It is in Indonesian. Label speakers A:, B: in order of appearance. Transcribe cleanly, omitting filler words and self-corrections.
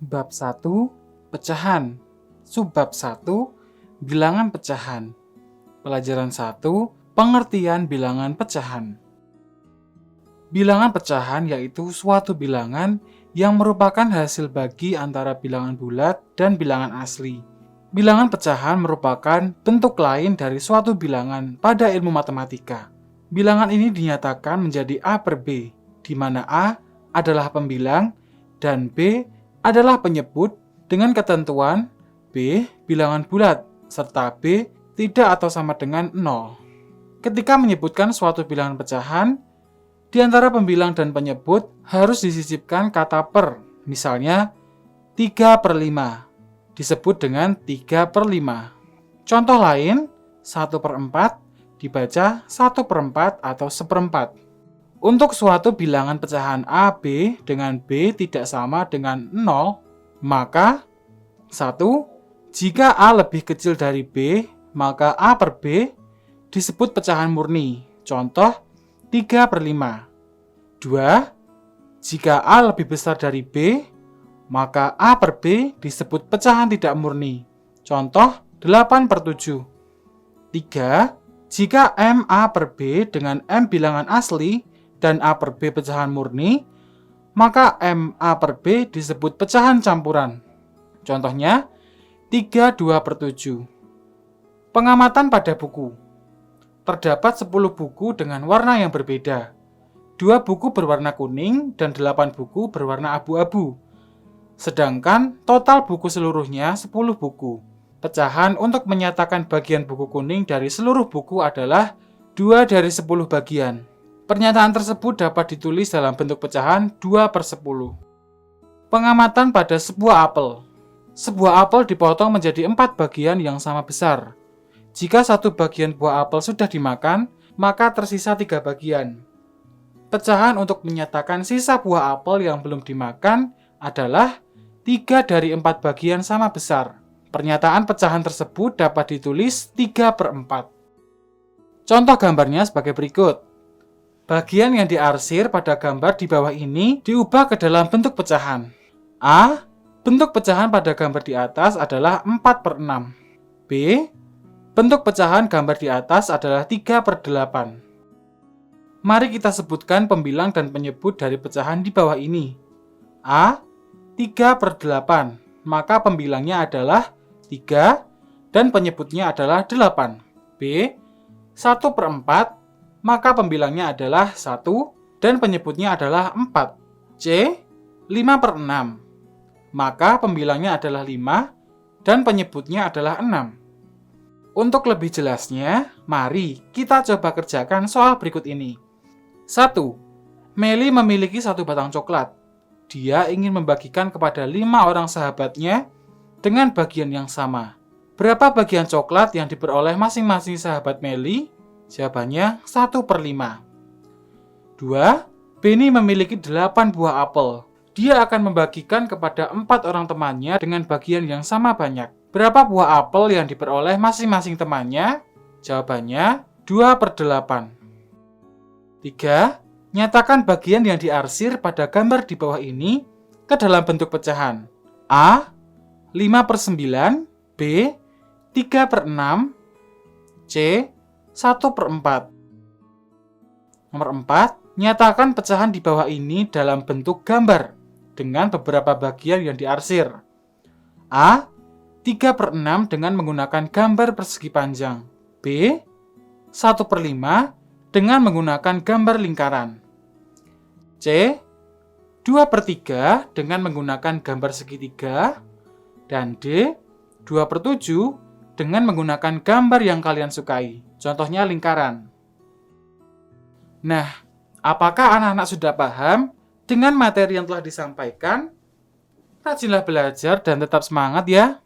A: Bab 1, Pecahan. Subbab 1, Bilangan pecahan. Pelajaran 1, Pengertian bilangan pecahan. Bilangan pecahan yaitu suatu bilangan yang merupakan hasil bagi antara bilangan bulat dan bilangan asli. Bilangan pecahan merupakan bentuk lain dari suatu bilangan pada ilmu matematika. Bilangan ini dinyatakan menjadi A per B, di mana A adalah pembilang dan B adalah penyebut dengan ketentuan B bilangan bulat, serta B tidak atau sama dengan 0. Ketika menyebutkan suatu bilangan pecahan, di antara pembilang dan penyebut harus disisipkan kata per, misalnya 3 per 5, disebut dengan 3 per 5. Contoh lain, 1 per 4 dibaca 1 per 4 atau seperempat. Untuk suatu bilangan pecahan A, B dengan B tidak sama dengan 0, maka 1. Jika A lebih kecil dari B, maka A per B disebut pecahan murni. Contoh 3 per 5. 2. Jika A lebih besar dari B, maka A per B disebut pecahan tidak murni. Contoh 8 per 7. 3. Jika M A per B dengan M bilangan asli dan A per B pecahan murni, maka M A per B disebut pecahan campuran. Contohnya 3 2 per 7. Pengamatan pada buku. Terdapat 10 buku dengan warna yang berbeda. 2 buku berwarna kuning dan 8 buku berwarna abu-abu. Sedangkan total buku seluruhnya 10 buku. Pecahan untuk menyatakan bagian buku kuning dari seluruh buku adalah 2 dari 10 bagian. Pernyataan tersebut dapat ditulis dalam bentuk pecahan 2 per 10. Pengamatan pada sebuah apel. Sebuah apel dipotong menjadi 4 bagian yang sama besar. Jika satu bagian buah apel sudah dimakan, maka tersisa 3 bagian. Pecahan untuk menyatakan sisa buah apel yang belum dimakan adalah 3 dari 4 bagian sama besar. Pernyataan pecahan tersebut dapat ditulis 3 per 4. Contoh gambarnya sebagai berikut. Bagian yang diarsir pada gambar di bawah ini diubah ke dalam bentuk pecahan. A. Bentuk pecahan pada gambar di atas adalah 4 per 6. B. Bentuk pecahan gambar di atas adalah 3 per 8. Mari kita sebutkan pembilang dan penyebut dari pecahan di bawah ini. A. 3 per 8, maka pembilangnya adalah 3 dan penyebutnya adalah 8. B. 1 per 4, maka pembilangnya adalah 1 dan penyebutnya adalah 4. C. 5 per 6, maka pembilangnya adalah 5 dan penyebutnya adalah 6. Untuk lebih jelasnya, mari kita coba kerjakan soal berikut ini. 1. Meli memiliki 1 batang coklat. Dia ingin membagikan kepada 5 orang sahabatnya dengan bagian yang sama. Berapa bagian coklat yang diperoleh masing-masing sahabat Meli? Jawabannya 1 per 5. 2. Benny memiliki 8 buah apel. Dia akan membagikan kepada 4 orang temannya dengan bagian yang sama banyak. Berapa buah apel yang diperoleh masing-masing temannya? Jawabannya 2 per 8. 3. Nyatakan bagian yang diarsir pada gambar di bawah ini ke dalam bentuk pecahan. A. 5 per 9. B. 3 per 6. C. 1 per 4. Nomor 4. Nyatakan pecahan di bawah ini dalam bentuk gambar dengan beberapa bagian yang diarsir. A. 3 per 6 dengan menggunakan gambar persegi panjang. B. 1 per 5 dengan menggunakan gambar lingkaran. C. 2 per 3 dengan menggunakan gambar segitiga. Dan D. 2 per 7 dengan menggunakan gambar yang kalian sukai. Contohnya lingkaran. Nah, apakah anak-anak sudah paham dengan materi yang telah disampaikan? Rajinlah belajar dan tetap semangat ya!